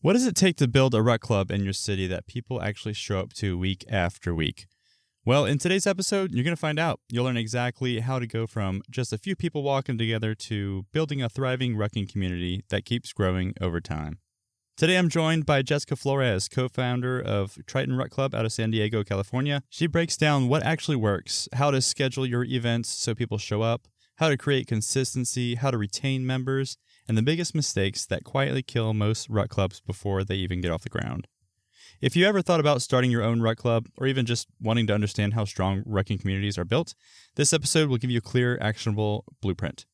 What does it take to build a ruck club in your city that people actually show up to week after week? Well, in today's episode, you're going to find out. You'll learn exactly how to go from just a few people walking together to building a thriving rucking community that keeps growing over time. Today, I'm joined by Jessica Flores, co-founder of Triton Ruck Club out of San Diego, California. She breaks down what actually works, how to schedule your events so people show up, how to create consistency, how to retain members, and the biggest mistakes that quietly kill most ruck clubs before they even get off the ground. If you ever thought about starting your own ruck club, or even just wanting to understand how strong rucking communities are built, this episode will give you a clear, actionable blueprint.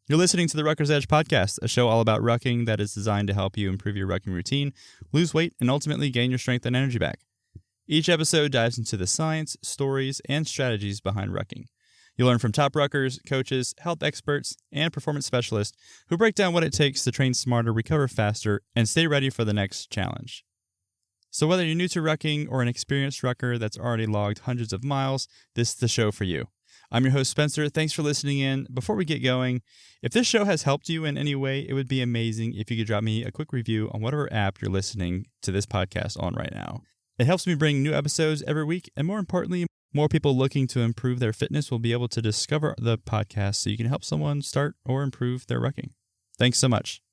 You're listening to the Rucker's Edge podcast, a show all about rucking that is designed to help you improve your rucking routine, lose weight, and ultimately gain your strength and energy back. Each episode dives into the science, stories, and strategies behind rucking. You'll learn from top ruckers, coaches, health experts, and performance specialists who break down what it takes to train smarter, recover faster, and stay ready for the next challenge. So whether you're new to rucking or an experienced rucker that's already logged hundreds of miles, this is the show for you. I'm your host, Spencer. Thanks for listening in. Before we get going, if this show has helped you in any way, it would be amazing if you could drop me a quick review on whatever app you're listening to this podcast on right now. It helps me bring new episodes every week, and more importantly, more people looking to improve their fitness will be able to discover the podcast so you can help someone start or improve their rucking. Thanks so much.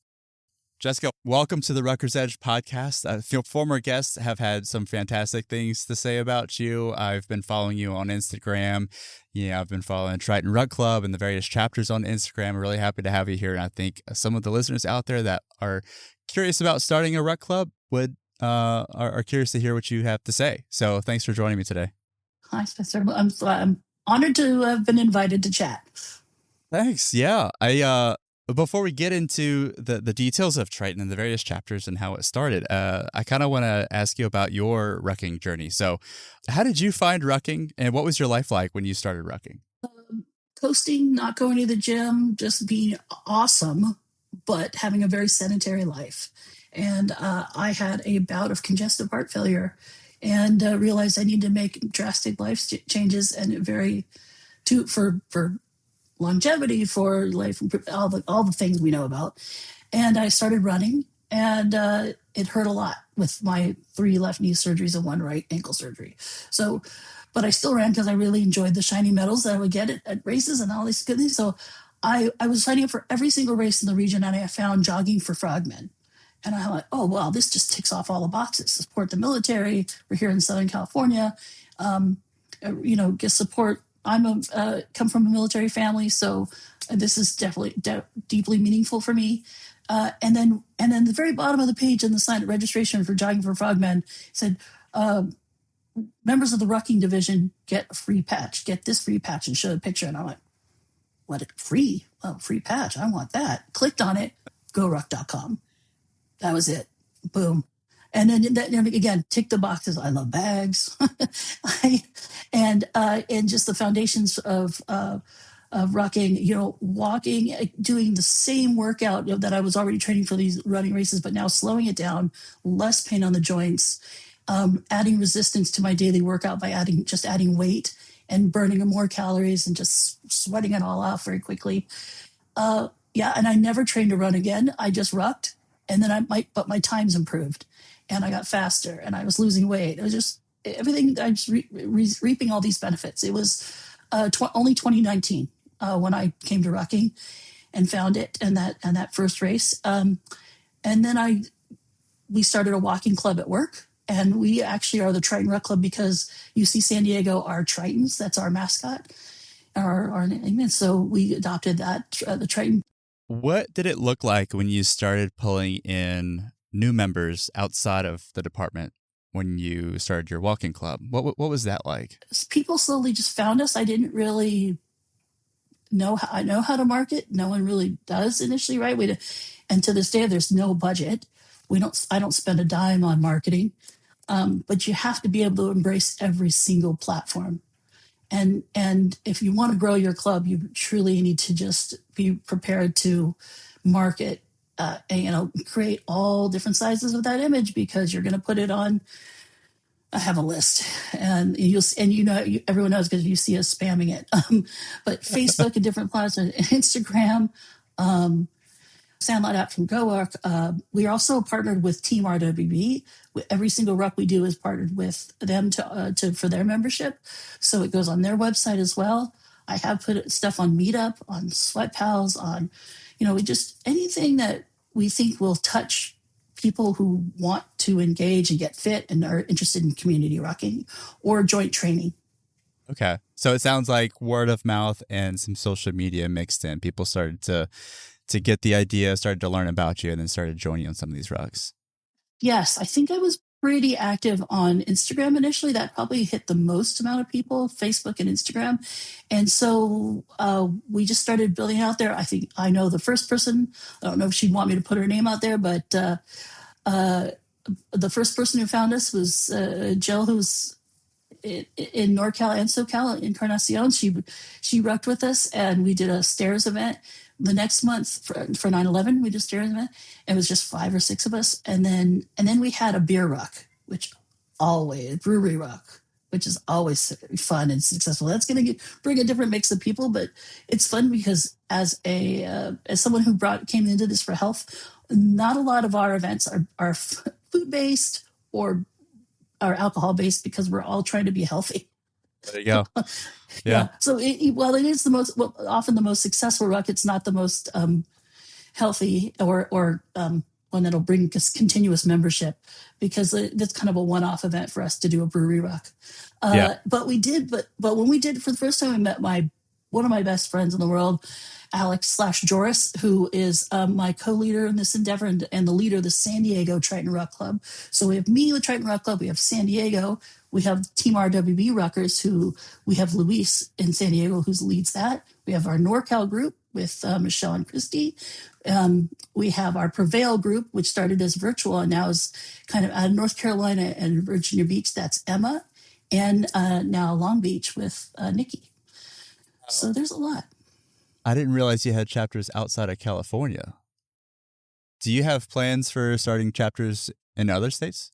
Jessica, welcome to the Rucker's Edge podcast. Former guests have had some fantastic things to say about you. I've been following you on Instagram. I've been following Triton Ruck Club and the various chapters on Instagram. I'm really happy to have you here. And I think some of the listeners out there that are curious about starting a ruck club are curious to hear what you have to say. So thanks for joining me today. Hi, Spencer. I'm honored to have been invited to chat. Thanks. Yeah. Before we get into the details of Triton and the various chapters and how it started, I kind of want to ask you about your rucking journey. So how did you find rucking, and what was your life like when you started rucking? Coasting, not going to the gym, just being awesome, but having a very sedentary life. And I had a bout of congestive heart failure and realized I need to make drastic life changes and for longevity, for life, all the things we know about. And I started running, and it hurt a lot with my 3 left knee surgeries and 1 right ankle surgery. So, but I still ran because I really enjoyed the shiny medals that I would get at races and all these good things. So I was signing up for every single race in the region, and I found jogging for frogmen. And I thought, oh, well, this just ticks off all the boxes. Support the military. We're here in Southern California. Get support. I'm come from a military family, so this is definitely deeply meaningful for me. And then the very bottom of the page in the sign registration for Jogging for Frogmen said, members of the Rucking division get a free patch. Get this free patch, and showed a picture. And I went, what? Free? Oh, free patch. I want that. Clicked on it. GoRuck.com. That was it. Boom. And then again, tick the boxes. I love bags. And just the foundations of rucking, walking, doing the same workout that I was already training for these running races, but now slowing it down, less pain on the joints, adding resistance to my daily workout by adding weight and burning more calories and just sweating it all out very quickly. And I never trained to run again. I just rucked. And then but my times improved, and I got faster, and I was losing weight. It was just everything. I was reaping all these benefits. It was only 2019 when I came to rucking and found it, and that first race. And then we started a walking club at work, and we actually are the Triton Ruck Club because UC San Diego are Tritons. That's our mascot, our name. And so we adopted that the Triton. What did it look like when you started pulling in new members outside of the department when you started your walking club? What was that like? People slowly just found us. I didn't really know how to market. No one really does initially, right? And to this day, there's no budget. I don't spend a dime on marketing, but you have to be able to embrace every single platform. And if you want to grow your club, you truly need to just be prepared to market, create all different sizes of that image, because you're going to put it on. I have a list, and everyone knows because you see us spamming it. But Facebook and different platforms, Instagram, Sandlot app from GoRuck. We are also partnered with Team RWB. Every single ruck we do is partnered with them to for their membership, so it goes on their website as well. I have put stuff on Meetup, on Sweat Pals, on, we just anything that we think will touch people who want to engage and get fit and are interested in community rucking or joint training. Okay. So it sounds like word of mouth and some social media mixed in. People started to get the idea, started to learn about you, and then started joining on some of these rucks. Yes, I think I was pretty active on Instagram initially. That probably hit the most amount of people, Facebook and Instagram. And so we just started building out there. I think I know the first person. I don't know if she'd want me to put her name out there, but the first person who found us was Jill, who's in NorCal and SoCal, Encarnacion. She rucked with us, and we did a stairs event. The next month for 9/11, we did a stairs event. It was just 5 or 6 of us, and then we had a beer ruck, which always brewery ruck, which is always fun and successful. That's going to bring a different mix of people, but it's fun because as someone who came into this for health, not a lot of our events are food based or are alcohol based because we're all trying to be healthy. There you go. Yeah. So while it is often the most successful ruck, it's not the most healthy or one that'll bring continuous membership, because that's kind of a one-off event for us to do a brewery ruck. But when we did it for the first time, I met one of my best friends in the world, Alex/Joris, who is my co-leader in this endeavor and the leader of the San Diego Triton Ruck Club. So we have me with Triton Ruck Club, we have San Diego, we have Team RWB Ruckers, who we have Luis in San Diego who leads that. We have our NorCal group with Michelle and Christy. We have our Prevail group, which started as virtual and now is kind of out of North Carolina and Virginia Beach. That's Emma. And now Long Beach with Nikki. So there's a lot. I didn't realize you had chapters outside of California. Do you have plans for starting chapters in other states?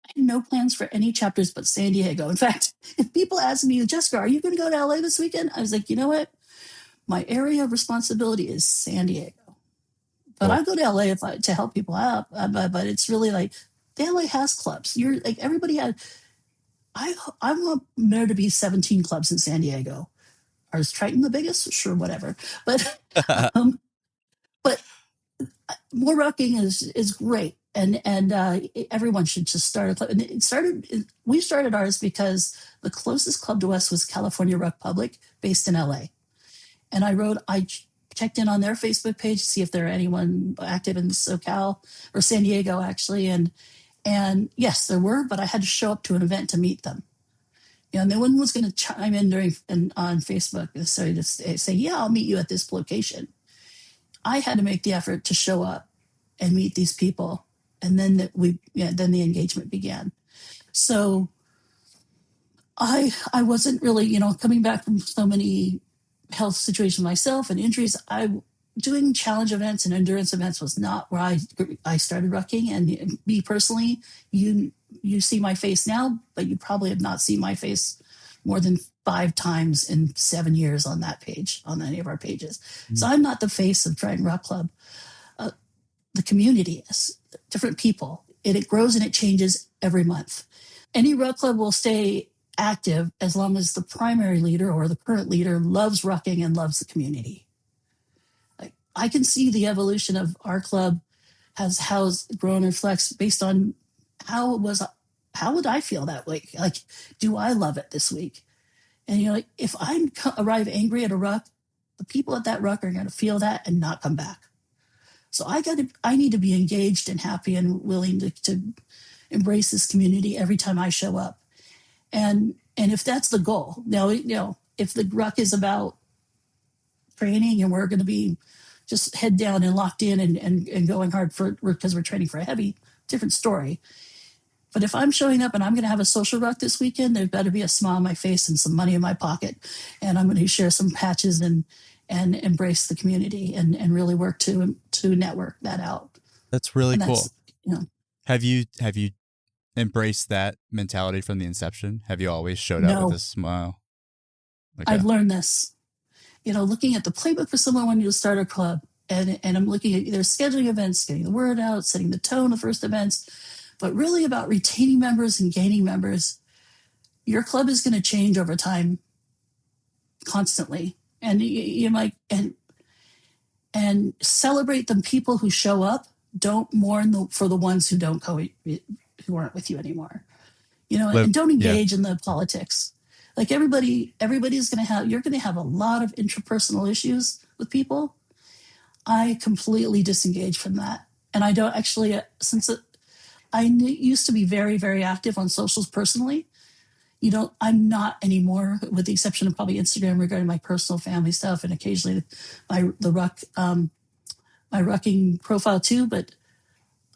I had no plans for any chapters but San Diego. In fact, if people ask me, Jessica, are you going to go to LA this weekend? I was like, you know what? My area of responsibility is San Diego. But I go to LA to help people out. But it's really like, the LA has clubs. You're like, everybody had, I want there to be 17 clubs in San Diego. Is Triton the biggest? Sure, whatever. But but more rucking is great, and everyone should just start a club. And we started ours because the closest club to us was California Ruck Public, based in LA. And I checked in on their Facebook page to see if there are anyone active in SoCal or San Diego, actually, and yes, there were, but I had to show up to an event to meet them. And no one was going to chime in on Facebook necessarily to say, yeah, I'll meet you at this location. I had to make the effort to show up and meet these people. And then then the engagement began. So I wasn't really, coming back from so many health situations myself and injuries. Doing challenge events and endurance events was not where I started rucking. And me personally, you see my face now, but you probably have not seen my face more than 5 times in 7 years on that page, on any of our pages. Mm-hmm. So I'm not the face of Triton Ruck Club. The community is different people. It grows and it changes every month. Any ruck club will stay active as long as the primary leader or the current leader loves rucking and loves the community. I can see the evolution of our club has grown and flexed based on how would I feel that week? Like, do I love it this week? And if I arrive angry at a ruck, the people at that ruck are going to feel that and not come back. So I need to be engaged and happy and willing to embrace this community every time I show up. And if that's the goal, now, if the ruck is about training and we're going to be just head down and locked in and going hard because we're training for a heavy, different story. But if I'm showing up and I'm going to have a social ruck this weekend, there better be a smile on my face and some money in my pocket. And I'm going to share some patches and embrace the community and really work to network that out. That's really cool. Have you embraced that mentality from the inception? Have you always showed up with a smile? Okay. I've learned this. Looking at the playbook for someone when you start a club, and I'm looking at either scheduling events, getting the word out, setting the tone of first events, but really about retaining members and gaining members. Your club is going to change over time constantly. And you might, and celebrate the people who show up. Don't mourn for the ones who don't who aren't with you anymore. And don't engage in the politics. Like you're going to have a lot of interpersonal issues with people. I completely disengage from that. And I don't actually, I used to be very, very active on socials personally. I'm not anymore, with the exception of probably Instagram regarding my personal family stuff and occasionally my Rucking profile too. But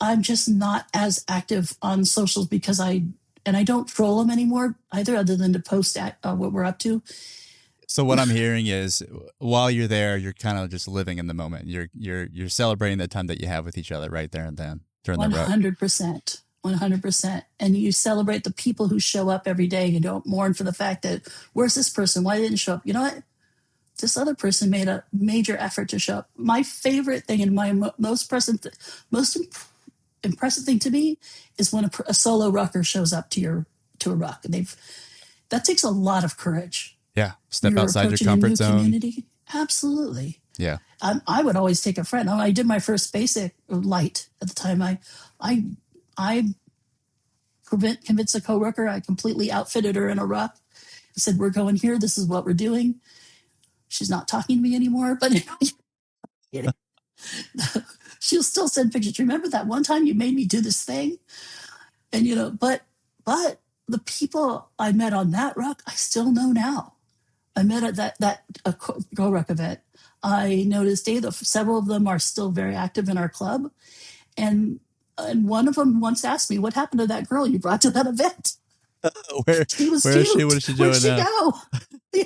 I'm just not as active on socials because I don't troll them anymore either, other than to post what we're up to. So what I'm hearing is, while you're there, you're kind of just living in the moment. You're celebrating the time that you have with each other right there and then during the rut. 100%. 100%. And you celebrate the people who show up every day. You don't mourn for the fact that, where's this person? Why didn't show up? You know what? This other person made a major effort to show up. My favorite thing and my most impressive thing to me is when a solo rucker shows up to a ruck. That takes a lot of courage. Yeah. Step outside your comfort zone. Community. Absolutely. Yeah. I would always take a friend. I did my first basic light at the time. I convinced a co-rucker. I completely outfitted her in a ruck. I said, we're going here. This is what we're doing. She's not talking to me anymore, but she'll still send pictures. Remember that one time you made me do this thing? And, but the people I met on that ruck, I still know now. I met at that co-ruck event. I noticed several of them are still very active in our club. And one of them once asked me, what happened to that girl you brought to that event? Where is she? What is she doing now? Where'd she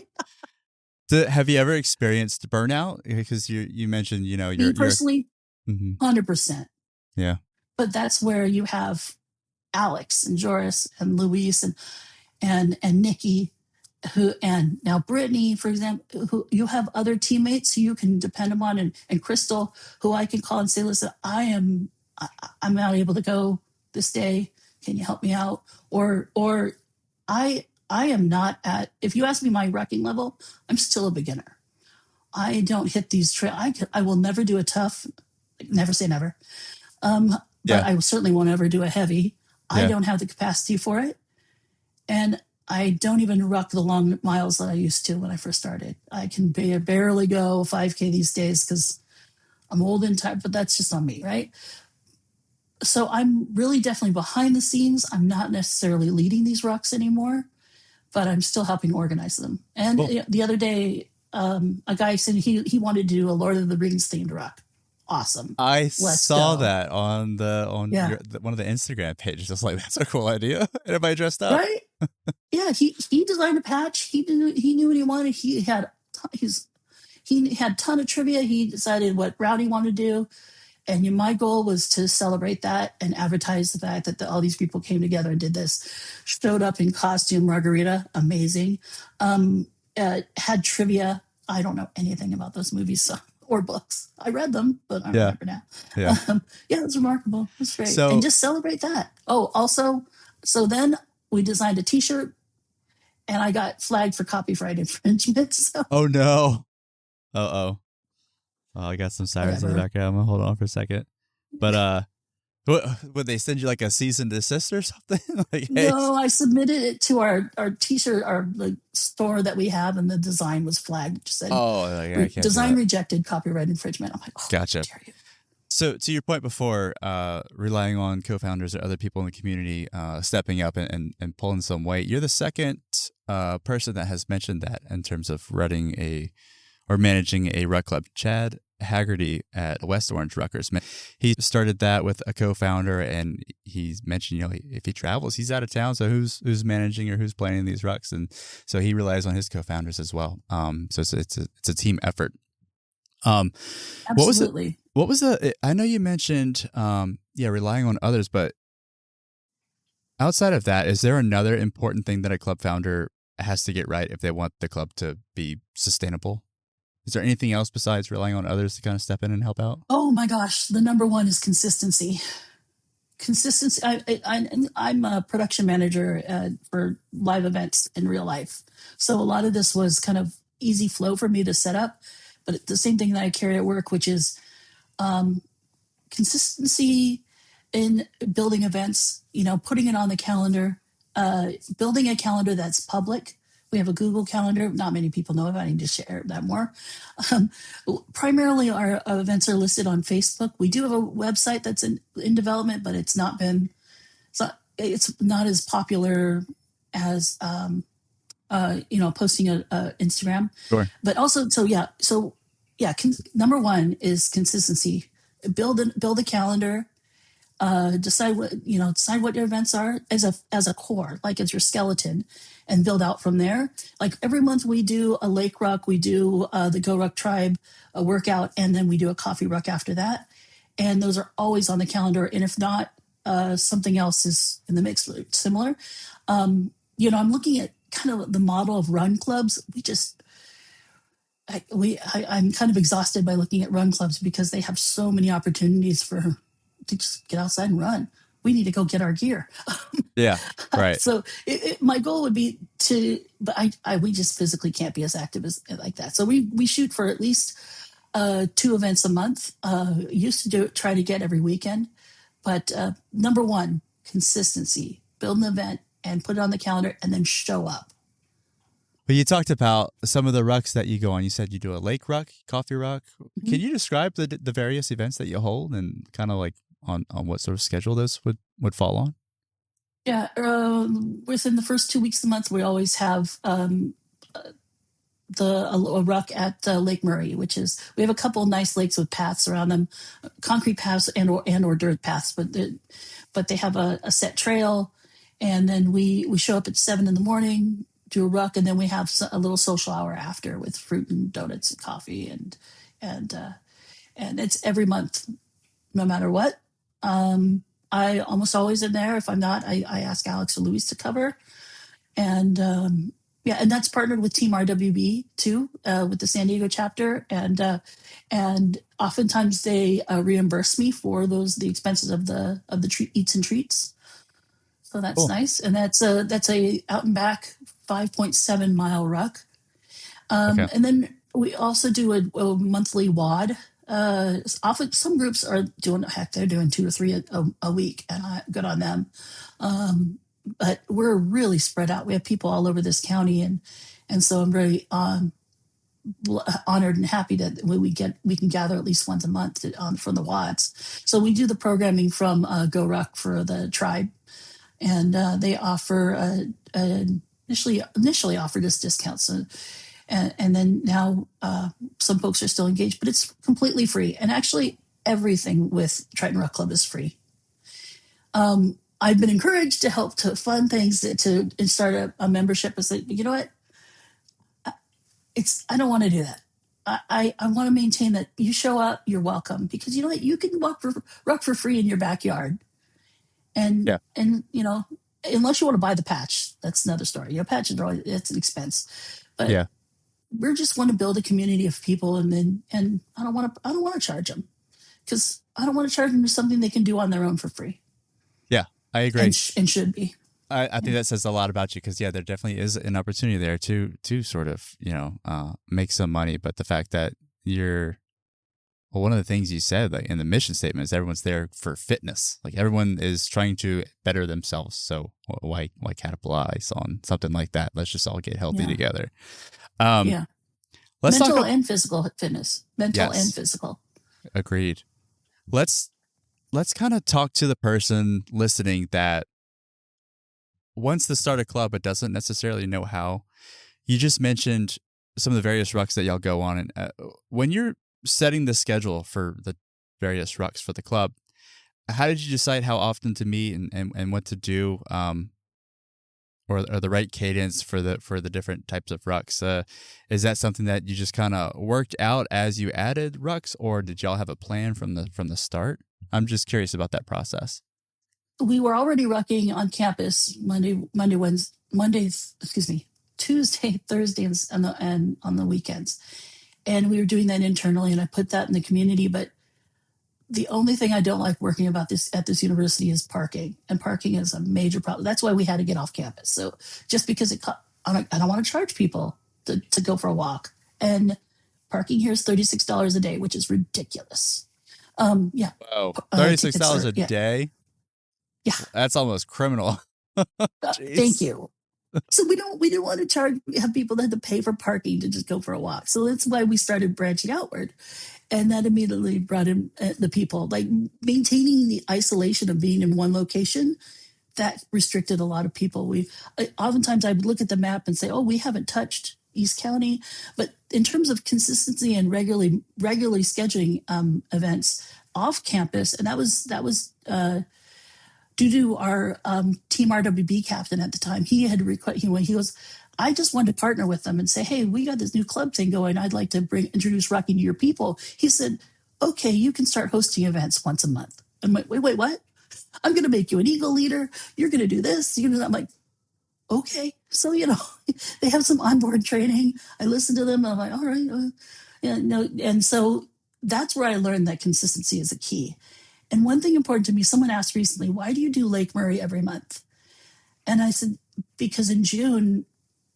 go? Have you ever experienced burnout? Because you mentioned, me personally, 100%. Yeah. But that's where you have Alex and Joris and Luis and Nikki, and now Brittany, for example, who you have other teammates who you can depend upon, and Crystal, who I can call and say, listen, I'm not able to go this day. Can you help me out? Or I am not at, if you ask me my rucking level, I'm still a beginner. I don't hit these I will never do a tough, never say never. But I certainly won't ever do a heavy. I don't have the capacity for it. And I don't even ruck the long miles that I used to when I first started. I can barely go 5K these days because I'm old and tired, but that's just on me, right? So I'm really definitely behind the scenes. I'm not necessarily leading these rucks anymore, but I'm still helping organize them. And the other day, a guy said he wanted to do a Lord of the Rings themed ruck. Awesome. I saw that on one of the Instagram pages. I was like, that's a cool idea. Everybody dressed up. Right? Yeah, he designed a patch. He knew what he wanted. He had a ton of trivia. He decided what route he wanted to do. And my goal was to celebrate that and advertise the fact that all these people came together and did this. Showed up in costume, margarita, amazing. Had trivia. I don't know anything about those movies or books. I read them, but I don't remember now. Yeah, it was remarkable. It was great. So, and just celebrate that. Oh, also, so then we designed a T-shirt, and I got flagged for copyright infringement. So. Oh, no. Uh-oh. Oh, I got some sirens in the background. I'm going to hold on for a second. But would they send you like a cease and desist or something? Like, hey. No, I submitted it to our T-shirt, the store that we have, and the design was flagged. It just said, design rejected, copyright infringement. I'm like, oh, gotcha. How dare you? So to your point before, relying on co-founders or other people in the community stepping up and pulling some weight, you're the second person that has mentioned that in terms of running managing a Ruck Club. Chad Haggerty at West Orange Ruckers. He started that with a co-founder, and he's mentioned, if he travels, he's out of town. So who's managing or who's planning these rucks? And so he relies on his co-founders as well. So it's a team effort. Absolutely. What was I know you mentioned, relying on others, but outside of that, is there another important thing that a club founder has to get right if they want the club to be sustainable? Is there anything else besides relying on others to kind of step in and help out? Oh my gosh, the number one is consistency. Consistency. I'm a production manager for live events in real life, so a lot of this was kind of easy flow for me to set up. But the same thing that I carry at work, which is um, consistency in building events, putting it on the calendar, building a calendar that's public. We have a Google calendar. Not many people know about it. I need to share that more. Um, Primarily, our events are listed on Facebook. We do have a website that's in development, but it's not as popular as posting a Instagram. Sure. But also, number one is consistency. Build a calendar. Decide what your events are as a core, like as your skeleton, and build out from there. Like every month we do a lake ruck, we do the Go Ruck Tribe a workout, and then we do a coffee ruck after that. And those are always on the calendar. And if not, something else is in the mix similar. I'm looking at kind of the model of run clubs. I'm kind of exhausted by looking at run clubs because they have so many opportunities to just get outside and run. We need to go get our gear. Yeah, right. So my goal would be but we just physically can't be as active as like that. So we shoot for at least 2 events a month. Used to try to get every weekend, but number one, consistency. Build an event and put it on the calendar, and then show up. But you talked about some of the rucks that you go on. You said you do a lake ruck, coffee ruck. Mm-hmm. Can you describe the various events that you hold and kind of like on what sort of schedule this would fall on? Yeah, within the first 2 weeks of the month, we always have a ruck at Lake Murray, we have a couple of nice lakes with paths around them, concrete paths and or dirt paths, but they have a set trail, and then we show up at 7 a.m, do a ruck, and then we have a little social hour after with fruit and donuts and coffee, and it's every month, no matter what. I almost always am there. If I'm not, I ask Alex or Luis to cover. And and that's partnered with Team RWB too, with the San Diego chapter. And oftentimes they reimburse me for the expenses of the eats and treats. So that's cool. Nice. And that's a out and back 5.7 mile ruck. Okay. And then we also do a monthly WOD. Often some groups are they're doing 2 or 3 a week, and good on them. But we're really spread out. We have people all over this county, and so I'm very honored and happy that we can gather at least once a month from the WODs. So we do the programming from Go Ruck for the tribe, and they offer initially offered us discounts. And then now some folks are still engaged, but it's completely free. And actually, everything with Triton Ruck Club is free. I've been encouraged to help to fund things to start a membership. I said, you know what? I don't want to do that. I want to maintain that you show up, you're welcome, because you know what? You can ruck for free in your backyard, and unless you want to buy the patch, that's another story. Patches it's an expense, but yeah. We just want to build a community of people, and I don't want to charge them, because I don't want to charge them for something they can do on their own for free. Yeah, I agree, and should be. I think that says a lot about you, because there definitely is an opportunity there to sort of make some money, but the fact that one of the things you said, like in the mission statement, is everyone's there for fitness. Like everyone is trying to better themselves. So why capitalize on something like that? Let's just all get healthy together. Let's mental and physical fitness. Mental and physical. Agreed. Let's kind of talk to the person listening that wants to start a club but doesn't necessarily know how. You just mentioned some of the various rucks that y'all go on, and when you're setting the schedule for the various rucks for the club, how did you decide how often to meet and what to do, or the right cadence for the different types of rucks? Is that something that you just kind of worked out as you added rucks, or did y'all have a plan from the start? I'm just curious about that process. We were already rucking on campus Tuesday, Thursday, and on the weekends. And we were doing that internally, and I put that in the community. But the only thing I don't like working about this at this university is parking, and parking is a major problem. That's why we had to get off campus. So just because I don't want to charge people to go for a walk, and parking here is $36 a day, which is ridiculous. Yeah. Wow, $36 a yeah. day. Yeah, that's almost criminal. Thank you. So we didn't want to have people that had to pay for parking to just go for a walk. So that's why we started branching outward. And that immediately brought in the people, like maintaining the isolation of being in one location. That restricted a lot of people. Oftentimes I would look at the map and say, oh, we haven't touched East County. But in terms of consistency and regularly scheduling events off campus, and that was due to our Team RWB captain at the time. He had he goes, I just wanted to partner with them and say, hey, we got this new club thing going. I'd like to introduce Rucking to your people. He said, okay, you can start hosting events once a month. I'm like, wait, what? I'm going to make you an Eagle leader. You're going to do this. I'm like, okay. So, they have some onboard training. I listen to them. I'm like, all right. And so that's where I learned that consistency is a key. And one thing important to me, someone asked recently, why do you do Lake Murray every month? And I said, because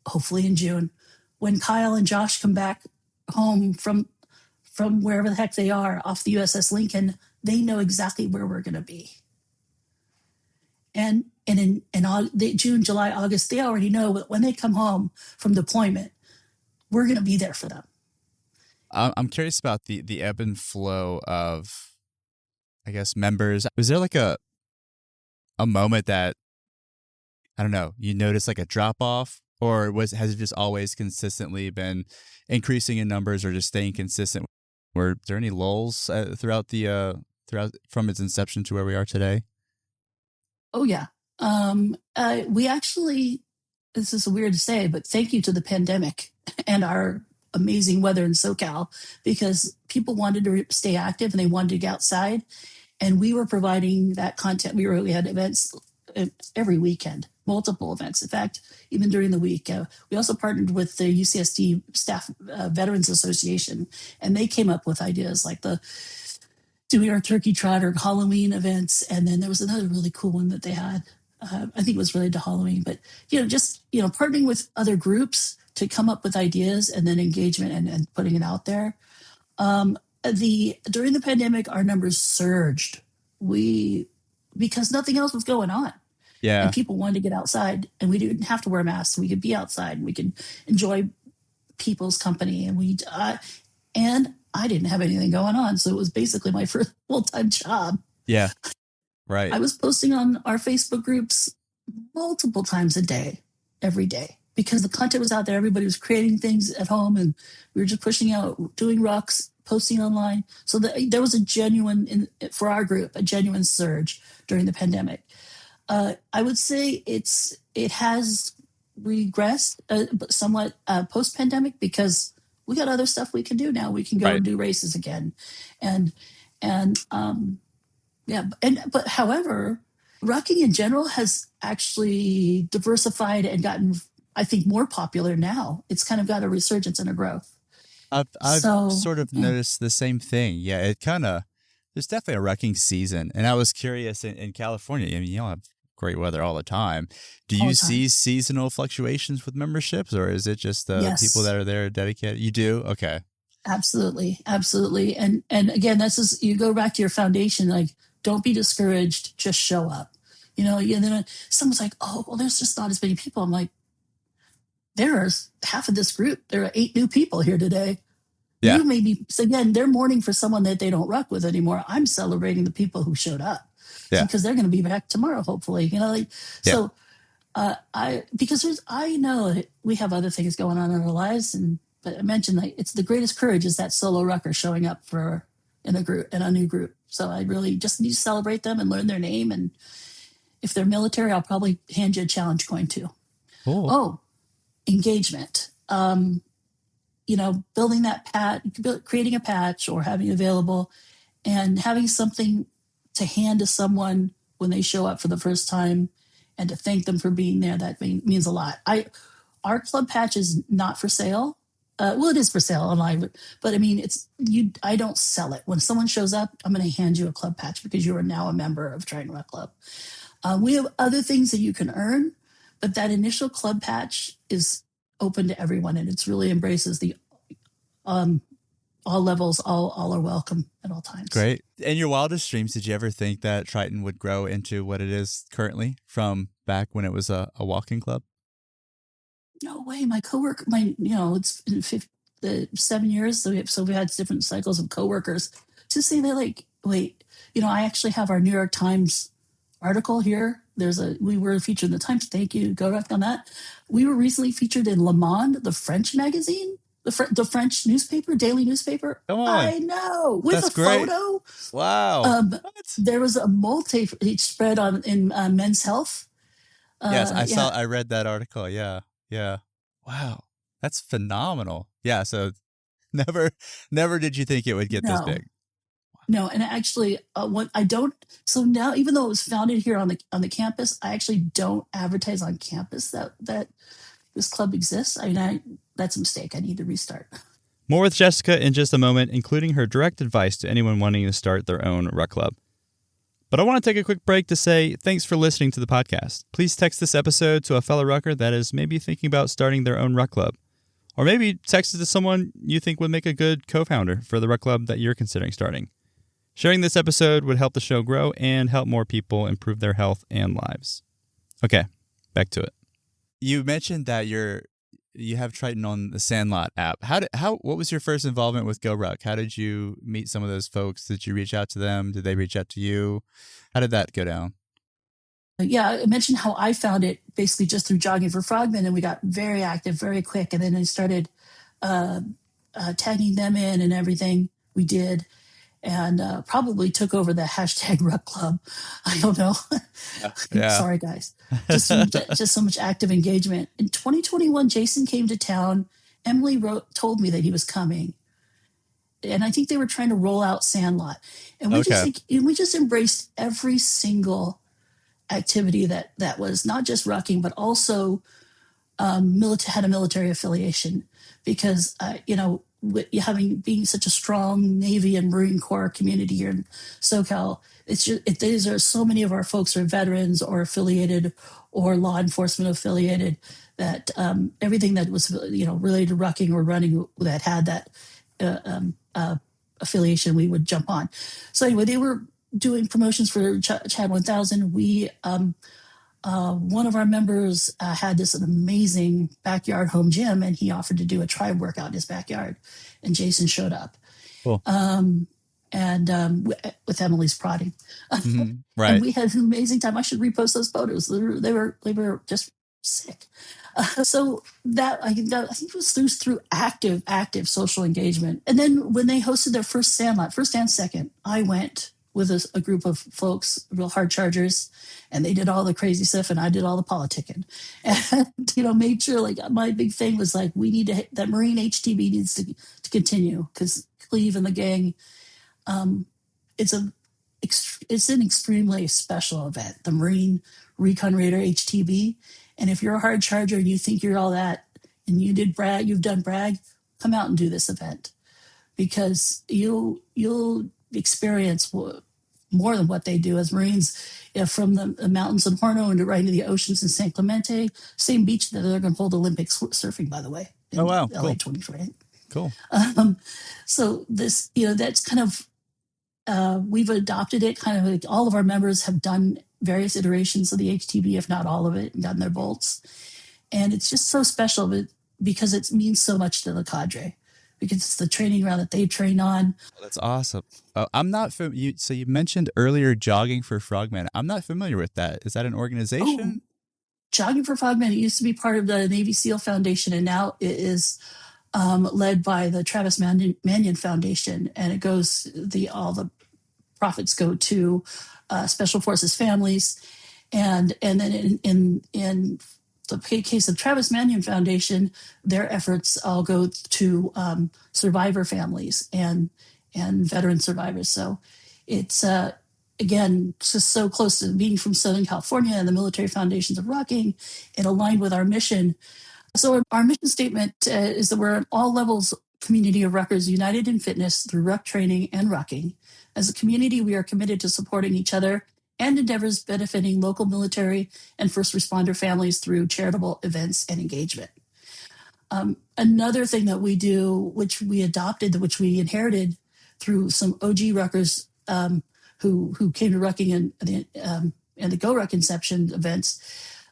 hopefully in June, when Kyle and Josh come back home from wherever the heck they are off the USS Lincoln, they know exactly where we're going to be. And in June, July, August, they already know that when they come home from deployment, we're going to be there for them. I'm curious about the ebb and flow of, I guess, members. Was there like a moment that, I don't know, you noticed like a drop off, or has it just always consistently been increasing in numbers or just staying consistent? Were there any lulls throughout from its inception to where we are today? Oh yeah. We actually, this is weird to say, but thank you to the pandemic and our amazing weather in SoCal, because people wanted to stay active and they wanted to get outside. And we were providing that content. We had events every weekend, multiple events. In fact, even during the week, we also partnered with the UCSD Staff Veterans Association, and they came up with ideas like doing our turkey trot or Halloween events. And then there was another really cool one that they had. I think it was related to Halloween, but partnering with other groups to come up with ideas and then engagement and putting it out there. During the pandemic, our numbers surged. Because nothing else was going on. Yeah. And people wanted to get outside, and we didn't have to wear masks. We could be outside. We could enjoy people's company, and I didn't have anything going on, so it was basically my first full-time job. Yeah, right. I was posting on our Facebook groups multiple times a day, every day, because the content was out there. Everybody was creating things at home, and we were just pushing out, doing rucks, posting online. So there was for our group, a genuine surge during the pandemic. I would say it has regressed somewhat post-pandemic, because we got other stuff we can do now. We can go and do races again. But however, rucking in general has actually diversified and gotten, I think, more popular now. It's kind of got a resurgence and a growth. I've sort of noticed the same thing. Yeah, there's definitely a rucking season. And I was curious in California, I mean, you don't have great weather all the time. Do you see seasonal fluctuations with memberships, or is it just the people that are there dedicated? You do? Okay. Absolutely. Absolutely. And again, you go back to your foundation, like, don't be discouraged, just show up. And then someone's like, oh, well, there's just not as many people. I'm like, there's half of this group. There are 8 new people here today. Yeah. So again, they're mourning for someone that they don't ruck with anymore. I'm celebrating the people who showed up. Yeah. Because they're going to be back tomorrow, hopefully. So because I know that we have other things going on in our lives, but I mentioned, like, it's the greatest courage is that solo rucker showing up in a new group. So I really just need to celebrate them and learn their name. And if they're military, I'll probably hand you a challenge coin too. Cool. Oh, engagement. Building that creating a patch or having it available, and having something to hand to someone when they show up for the first time, and to thank them for being there. That means a lot. Our club patch is not for sale. Well, it is for sale online, but I mean, I don't sell it. When someone shows up, I'm going to hand you a club patch because you are now a member of Triton Ruck Club. We have other things that you can earn, but that initial club patch is open to everyone, and it's really embraces the all levels, all are welcome at all times. Great. In your wildest dreams, did you ever think that Triton would grow into what it is currently from back when it was a walking club? No way. My coworker, it's been 7 years. So we had different cycles of coworkers to say that, like, wait, I actually have our New York Times article here. We were featured in the Times. Thank you. Go back on that. We were recently featured in Le Monde, the French magazine, the French newspaper, daily newspaper. Come on. I know. With That's a great. photo. Wow. There was a multi-page spread in Men's Health. Yes, I read that article. Yeah. Yeah. Wow. That's phenomenal. Yeah. So never did you think it would get this big? No, and actually, I don't. So now, even though it was founded here on the campus, I actually don't advertise on campus that this club exists. That's a mistake. I need to restart. More with Jessica in just a moment, including her direct advice to anyone wanting to start their own Ruck Club. But I want to take a quick break to say thanks for listening to the podcast. Please text this episode to a fellow Rucker that is maybe thinking about starting their own Ruck Club. Or maybe text it to someone you think would make a good co-founder for the Ruck Club that you're considering starting. Sharing this episode would help the show grow and help more people improve their health and lives. Okay, back to it. You mentioned that you have Triton on the Sandlot app. What was your first involvement with Go Ruck? How did you meet some of those folks? Did you reach out to them? Did they reach out to you? How did that go down? Yeah, I mentioned how I found it basically just through jogging for frogmen, and we got very active very quick. And then I started tagging them in and everything we did, and probably took over the hashtag Ruck Club. I don't know. Yeah. Sorry, guys. Just so much active engagement. In 2021, Jason came to town. Emily told me that he was coming. And I think they were trying to roll out Sandlot. And we just embraced every single activity that was not just rucking, but also had a military affiliation, because being such a strong Navy and Marine Corps community here in SoCal, these are so many of our folks are veterans or affiliated or law enforcement affiliated, that everything that was related to rucking or running that had that affiliation, we would jump on. So anyway, they were doing promotions for Chad 1000. We one of our members had this amazing backyard home gym, and he offered to do a tribe workout in his backyard, and Jason showed up. Cool. With Emily's prodding. Right. And we had an amazing time. I should repost those photos. They were just sick. So that I think it was through active social engagement. And then when they hosted their first Sandlot, first and second, I went with a group of folks, real hard chargers, and they did all the crazy stuff, and I did all the politicking. And made sure, like, my big thing was like, we need that Marine HTB needs to continue, because Cleve and the gang, it's an extremely special event, the Marine Recon Raider HTB. And if you're a hard charger and you think you're all that, and you've done brag, come out and do this event, because you'll experience more than what they do as Marines, from the mountains in Horno and right into the oceans in San Clemente, same beach that they're going to hold Olympic surfing, by the way. In LA, cool. 2028. Cool. So this, that's kind of, we've adopted it, kind of like all of our members have done various iterations of the HTB, if not all of it, and done their bolts. And it's just so special because it means so much to the cadre, because it's the training ground that they train on. Oh, that's awesome. I'm not familiar. So you mentioned earlier Jogging for Frogmen. I'm not familiar with that. Is that an organization? Oh, Jogging for Frogmen, it used to be part of the Navy SEAL Foundation, and now it is led by the Travis Manion Foundation, and it goes all the profits go to Special Forces families, and then in the case of Travis Manion Foundation, their efforts all go to survivor families and veteran survivors. So it's again just so close to being from Southern California and the military foundations of Rucking. It aligned with our mission So our mission statement is that we're an all levels community of ruckers united in fitness through ruck training and rucking. As a community, we are committed to supporting each other and endeavors benefiting local military and first responder families through charitable events and engagement. Another thing that we do, which we adopted, which we inherited through some OG ruckers who came to Rucking and the Go Ruck Inception events,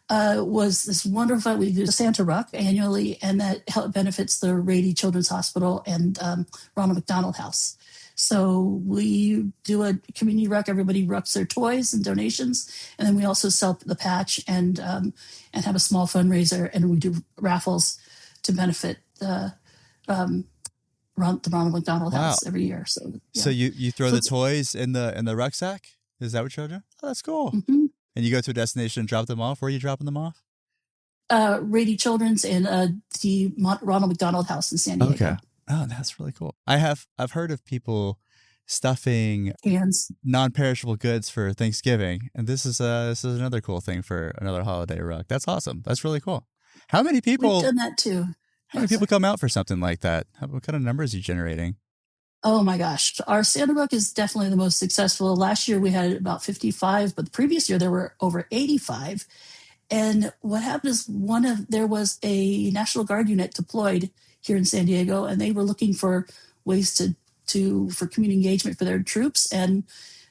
was this wonderful, we do the Santa Ruck annually, and that benefits the Rady Children's Hospital and Ronald McDonald House. So we do a community ruck. Everybody rucks their toys and donations, and then we also sell the patch and have a small fundraiser, and we do raffles to benefit the Ronald McDonald House every year. So yeah. So you throw the toys in the rucksack? Is that what you're doing? Oh, that's cool. Mm-hmm. And you go to a destination and drop them off? Where are you dropping them off? Rady Children's and the Ronald McDonald House in San Diego. Okay. Oh, that's really cool. I've heard of people stuffing cans, non-perishable goods for Thanksgiving, and this is another cool thing for another holiday ruck. That's awesome. That's really cool. How many people? We've done that too. How many people come out for something like that? What kind of numbers are you generating? Oh my gosh. Our Santa Ruck is definitely the most successful. Last year we had about 55, but the previous year there were over 85. And what happened is there was a National Guard unit deployed here in San Diego, and they were looking for ways for community engagement for their troops. And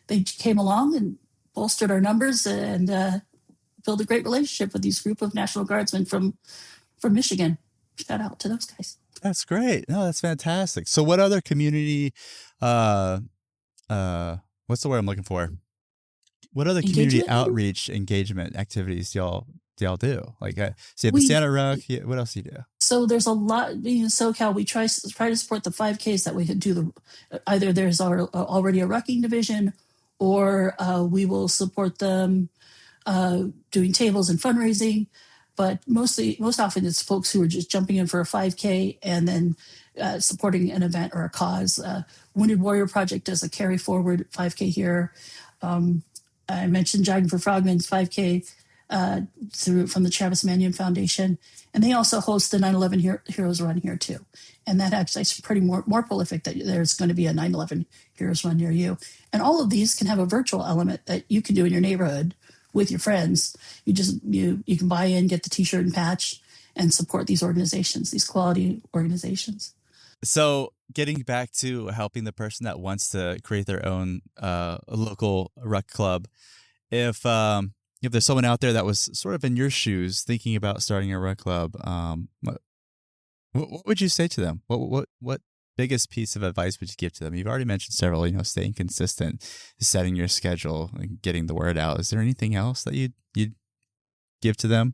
they came along and bolstered our numbers and built a great relationship with these group of National Guardsmen from Michigan. Shout out to those guys. That's great. No, that's fantastic. So what other community, what's the word I'm looking for? What other community outreach engagement activities do y'all do? Like, so you have the Santa Ruck. What else do you do? So there's a lot in SoCal. We try to support the 5Ks that we do. Either there's already a rucking division, or we will support them doing tables and fundraising. But most often it's folks who are just jumping in for a 5K and then supporting an event or a cause. Wounded Warrior Project does a carry forward 5K here. I mentioned Jogging for Frogmen's 5K from the Travis Manion Foundation, and they also host the 9/11 Heroes Run here too. And that actually is pretty more prolific. That there's going to be a 9/11 Heroes Run near you, and all of these can have a virtual element that you can do in your neighborhood with your friends. You can buy in, get the T-shirt and patch, and support these organizations, these quality organizations. So getting back to helping the person that wants to create their own local ruck club, if there's someone out there that was sort of in your shoes thinking about starting a ruck club, what would you say to them? What biggest piece of advice would you give to them? You've already mentioned several, staying consistent, setting your schedule, and getting the word out. Is there anything else that you'd give to them?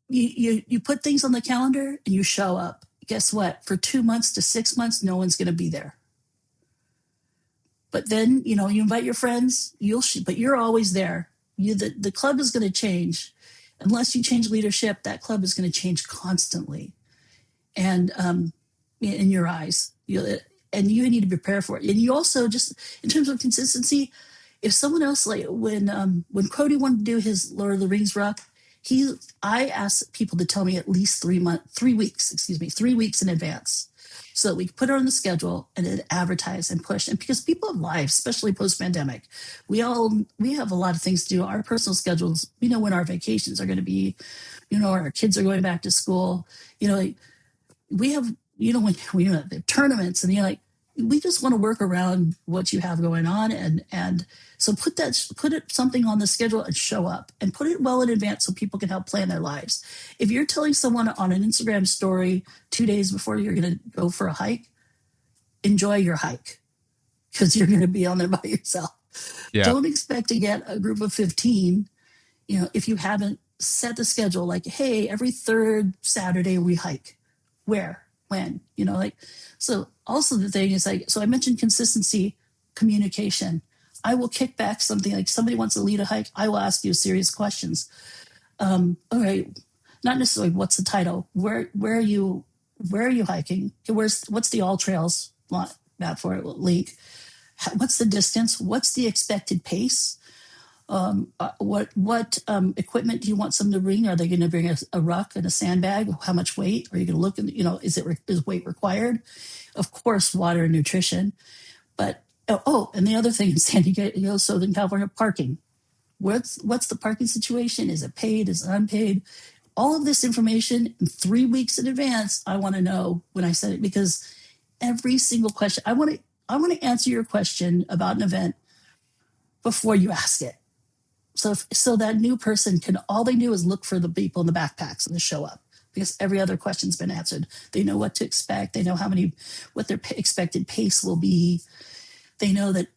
You put things on the calendar and you show up. Guess what? For 2 months to 6 months, no one's going to be there. But then, you invite your friends, but you're always there. The club is going to change. Unless you change leadership, that club is going to change constantly. And in your eyes, and you need to prepare for it. And you also, just in terms of consistency, if someone else, like when Cody wanted to do his Lord of the Rings ruck, I asked people to tell me at least 3 weeks in advance, so that we could put it on the schedule and then advertise and push. And because people have lives, especially post-pandemic, we have a lot of things to do. Our personal schedules, we know when our vacations are going to be, our kids are going back to school, we have, when we have the tournaments, and we just want to work around what you have going on, and so put something on the schedule and show up, and put it well in advance so people can help plan their lives. If you're telling someone on an Instagram story 2 days before you're going to go for a hike, enjoy your hike, because you're going to be on there by yourself. Yeah. Don't expect to get a group of 15, if you haven't set the schedule, like, hey, every third Saturday we hike. Where, when, so also the thing is, so I mentioned consistency, communication. I will kick back something like somebody wants to lead a hike. I will ask you serious questions. All right. Not necessarily what's the title, where are you hiking? What's the all trails map for it link? What's the distance? What's the expected pace? What equipment do you want someone to bring? Are they going to bring a ruck and a sandbag? How much weight? Are you going to look, is weight required? Of course, water and nutrition. But, and the other thing in San Diego, Southern California, parking. What's the parking situation? Is it paid? Is it unpaid? All of this information in 3 weeks in advance, I want to know when I send it, because every single question, I want to answer your question about an event before you ask it. So that new person all they do is look for the people in the backpacks and they show up, because every other question's been answered. They know what to expect. They know what their expected pace will be. They know that,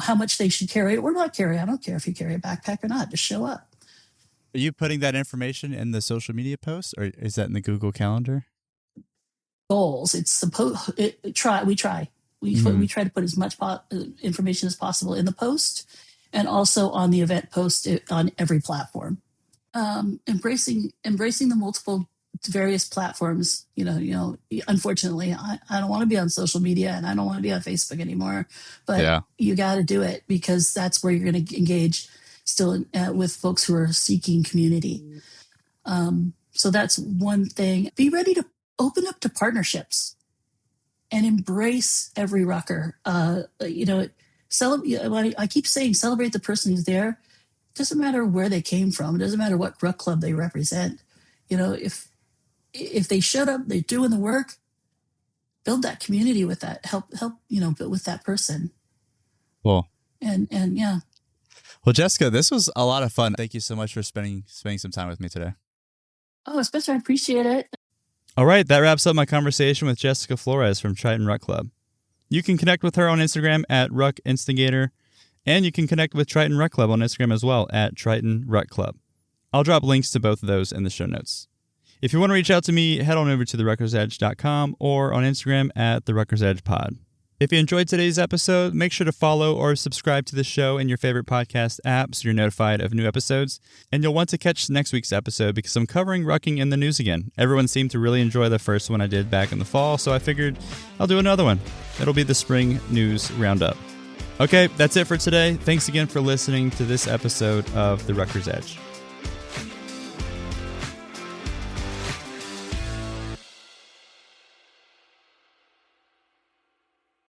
how much they should carry or not carry. I don't care if you carry a backpack or not, just show up. Are you putting that information in the social media posts, or is that in the Google Calendar? Goals. It's supposed. We try. We try to put as much information as possible in the post, and also on the event post on every platform. Embracing the multiple various platforms. Unfortunately, I don't want to be on social media and I don't want to be on Facebook anymore. But you got to do it, because that's where you're going to engage still with folks who are seeking community. So that's one thing. Be ready to open up to partnerships and embrace every rucker. I keep saying, celebrate the person who's there. It doesn't matter where they came from. It doesn't matter what ruck club they represent. If they showed up, they're doing the work, build that community with that, help, build with that person. Cool. And yeah. Well, Jessica, this was a lot of fun. Thank you so much for spending some time with me today. Oh, Spencer, I appreciate it. All right, that wraps up my conversation with Jessica Flores from Triton Ruck Club. You can connect with her on Instagram at Ruck Instigator, and you can connect with Triton Ruck Club on Instagram as well at Triton Ruck Club. I'll drop links to both of those in the show notes. If you want to reach out to me, head on over to theruckersedge.com or on Instagram at theruckersedgepod. If you enjoyed today's episode, make sure to follow or subscribe to the show in your favorite podcast app so you're notified of new episodes. And you'll want to catch next week's episode because I'm covering rucking in the news again. Everyone seemed to really enjoy the first one I did back in the fall, so I figured I'll do another one. It'll be the spring news roundup. Okay, that's it for today. Thanks again for listening to this episode of The Rucker's Edge.